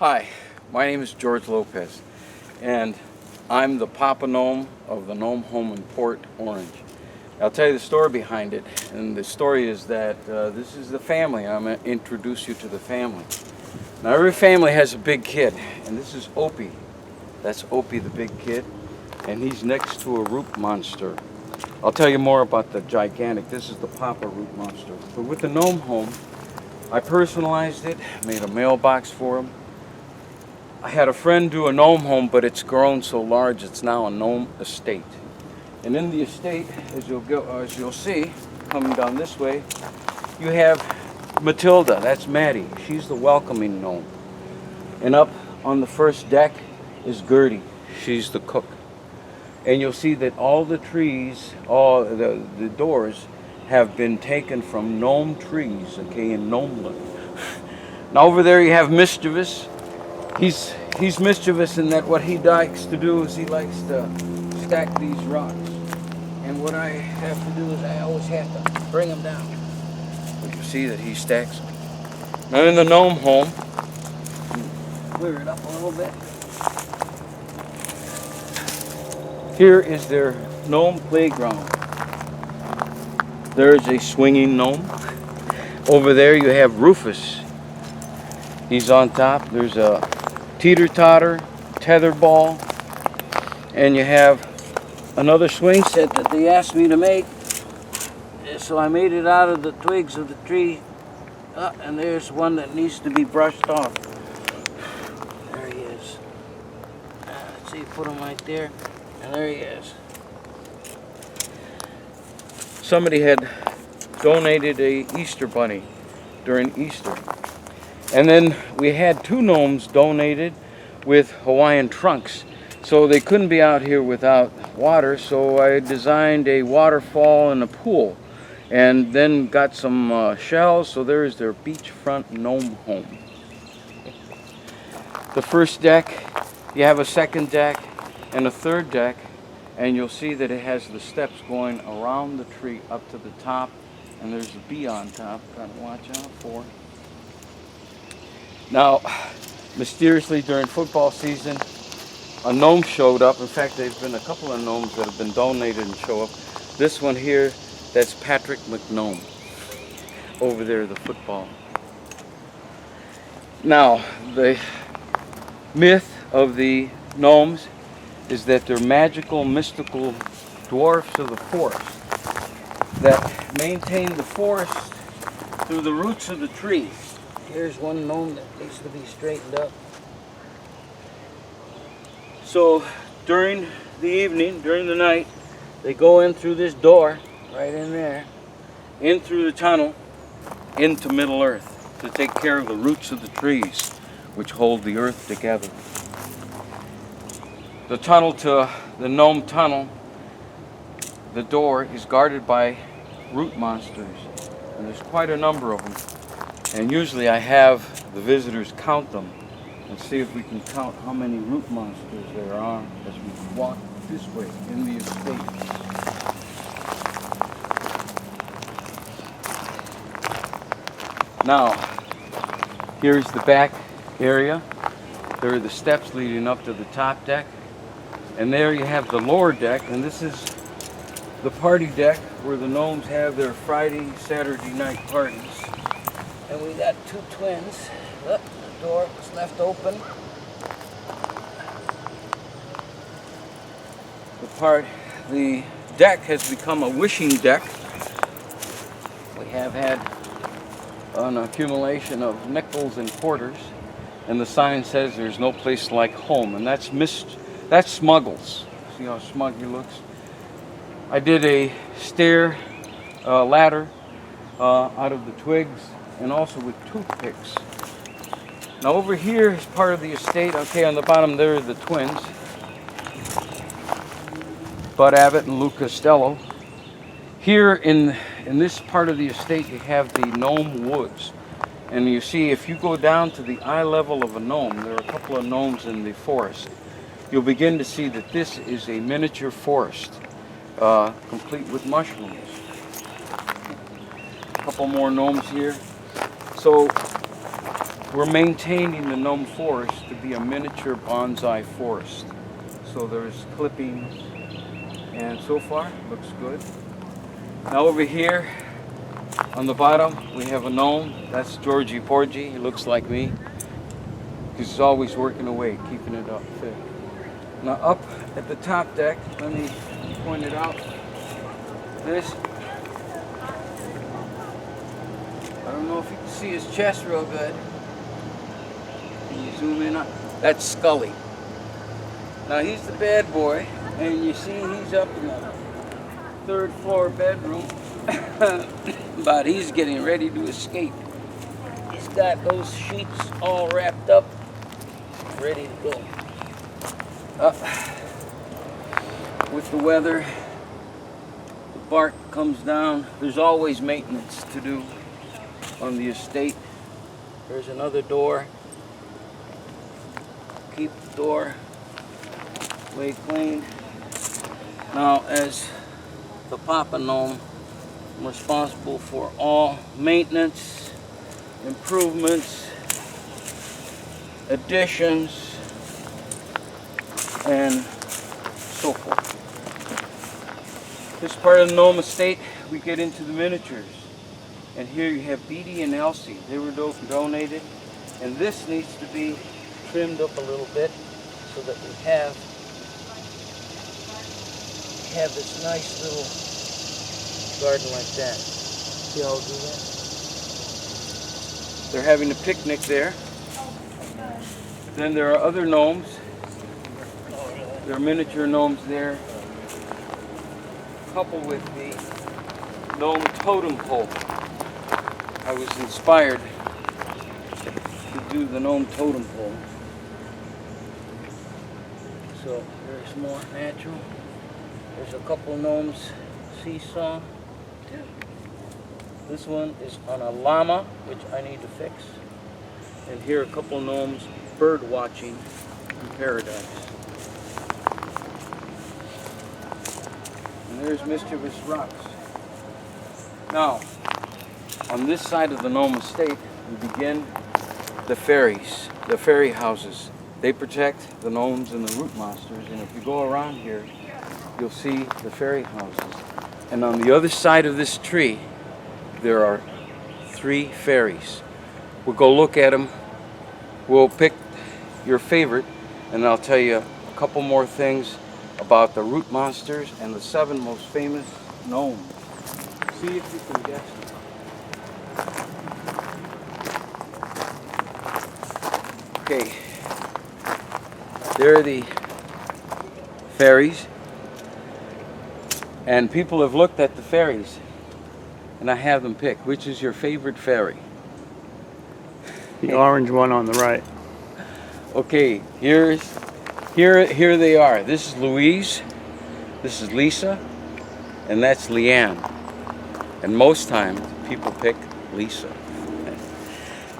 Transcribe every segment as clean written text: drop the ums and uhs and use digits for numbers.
Hi, my name is George Lopez, and I'm the Papa Gnome of the Gnome Home in Port Orange. I'll tell you the story behind it, and the story is that this is the family. I'm going to introduce you to the family. Now, every family has a big kid, and this is Opie. That's Opie, the big kid, and he's next to a root monster. I'll tell you more about the gigantic. This is the Papa root monster. But with the Gnome Home, I personalized it, made a mailbox for him. I had a friend do a gnome home, but it's grown so large it's now a gnome estate. And in the estate, as you'll see, coming down this way, you have Matilda. That's Maddie. She's the welcoming gnome. And up on the first deck is Gertie. She's the cook. And you'll see that all the trees, all the doors, have been taken from gnome trees, okay, in Gnomeland. Now over there you have Mischievous. He's mischievous in that what he likes to do is he likes to stack these rocks. And what I have to do is I always have to bring them down. But you see that he stacks them. Now in the Gnome Home, clear it up a little bit. Here is their gnome playground. There is a swinging gnome. Over there you have Rufus. He's on top. There's a teeter-totter, tetherball, and you have another swing set that they asked me to make. So I made it out of the twigs of the tree. And there's one that needs to be brushed off. There he is. Let's see, put him right there. And there he is. Somebody had donated a Easter bunny during Easter. And then we had two gnomes donated with Hawaiian trunks. So they couldn't be out here without water, so I designed a waterfall and a pool. And then got some shells, so there's their beachfront gnome home. The first deck, you have a second deck and a third deck, and you'll see that it has the steps going around the tree up to the top, and there's a bee on top, gotta watch out for. Now, mysteriously during football season, a gnome showed up. In fact, there's been a couple of gnomes that have been donated and show up. This one here, that's Patrick McGnome. Over there, the football. Now, the myth of the gnomes is that they're magical, mystical dwarfs of the forest that maintain the forest through the roots of the trees. Here's one gnome that needs to be straightened up. So during the evening, during the night, they go in through this door, right in there, in through the tunnel, into Middle Earth to take care of the roots of the trees, which hold the earth together. The tunnel to the Gnome Tunnel, the door is guarded by root monsters, and there's quite a number of them. And usually I have the visitors count them and see if we can count how many root monsters there are as we walk this way in the estate. Now, here's the back area. There are the steps leading up to the top deck. And there you have the lower deck, and this is the party deck where the gnomes have their Friday, Saturday night parties. And we got two twins. Look, the door was left open. The deck has become a wishing deck. We have had an accumulation of nickels and quarters, and the sign says there's no place like home, and that's Smuggles. See how smug he looks? I did a stair ladder out of the twigs and also with toothpicks. Now over here is part of the estate. Okay, on the bottom there are the twins, Bud Abbott and Lou Costello. Here in this part of the estate you have the gnome woods. And you see, if you go down to the eye level of a gnome, there are a couple of gnomes in the forest. You'll begin to see that this is a miniature forest, complete with mushrooms. A couple more gnomes here. So we're maintaining the gnome forest to be a miniature bonsai forest. So there's clippings, and so far looks good. Now over here on the bottom we have a gnome. That's Georgie Porgy. He looks like me. He's always working away, keeping it up fit. Now up at the top deck, let me point it out. This, I don't know if you can see his chest real good. Can you zoom in on? That's Scully. Now he's the bad boy, and you see he's up in the 3rd floor bedroom, but he's getting ready to escape. He's got those sheets all wrapped up, ready to go. With the weather, the bark comes down. There's always maintenance to do on the estate. There's another door. Keep the door way clean. Now, as the Papa Gnome, I'm responsible for all maintenance, improvements, additions, and so forth. This part of the Gnome estate, we get into the miniatures. And here you have Beatty and Elsie. They were donated. And this needs to be trimmed up a little bit so that we have this nice little garden like that. See how I'll do that? They're having a picnic there. Then there are other gnomes. There are miniature gnomes there, coupled with the Gnome Totem Pole. I was inspired to do the Gnome Totem Pole. So there's more natural. There's a couple gnomes seesaw. This one is on a llama, which I need to fix. And here are a couple gnomes bird watching in paradise. And there's Mischievous Rocks. Now, on this side of the gnome estate, we begin the fairies, the fairy houses. They protect the gnomes and the root monsters, and if you go around here, you'll see the fairy houses. And on the other side of this tree, there are 3 fairies. We'll go look at them. We'll pick your favorite, and I'll tell you a couple more things about the root monsters and the 7 most famous gnomes. See if you can guess them. Okay, there are the fairies, and people have looked at the fairies, and I have them pick. Which is your favorite fairy? The orange one on the right. Okay, here they are. This is Louise, this is Lisa, and that's Leanne. And most times people pick Lisa.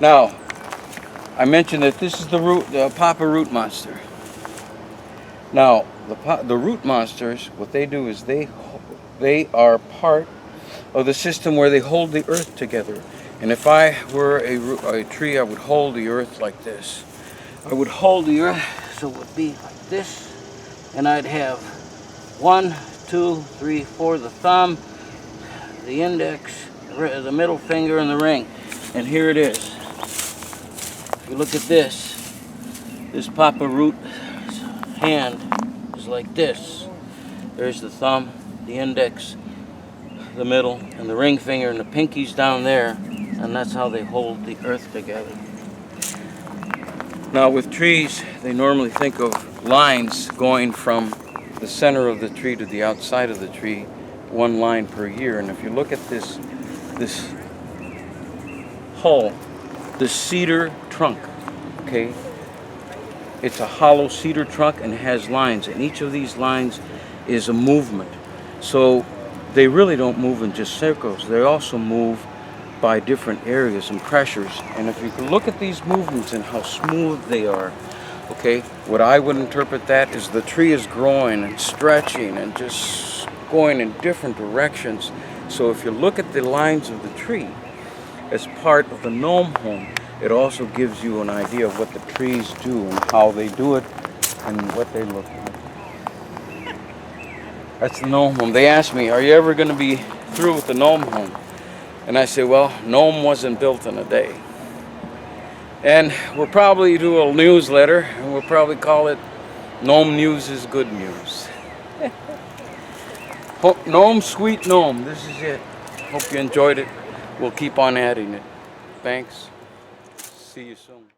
Now, I mentioned that this is the Papa root monster. Now, the root monsters, what they do is they are part of the system where they hold the earth together. And if I were a tree, I would hold the earth like this. I would hold the earth so it would be like this, and I'd have 1, 2, 3, 4, the thumb, the index, the middle finger, and the ring. And here it is. If you look at this Papa root hand is like this. There's the thumb, the index, the middle, and the ring finger, and the pinky's down there, and that's how they hold the earth together. Now with trees, they normally think of lines going from the center of the tree to the outside of the tree, 1 line per year. And if you look at this hull, the cedar trunk, okay? It's a hollow cedar trunk and has lines, and each of these lines is a movement. So they really don't move in just circles. They also move by different areas and pressures. And if you can look at these movements and how smooth they are, okay, what I would interpret that is the tree is growing and stretching and just going in different directions. So if you look at the lines of the tree as part of the Gnome Home, it also gives you an idea of what the trees do and how they do it and what they look like. That's the Gnome Home. They asked me, are you ever going to be through with the Gnome Home? And I said, well, Gnome wasn't built in a day. And we'll probably do a newsletter, and we'll probably call it Gnome News is Good News. Gnome, sweet gnome, this is it. Hope you enjoyed it. We'll keep on adding it. Thanks. See you soon.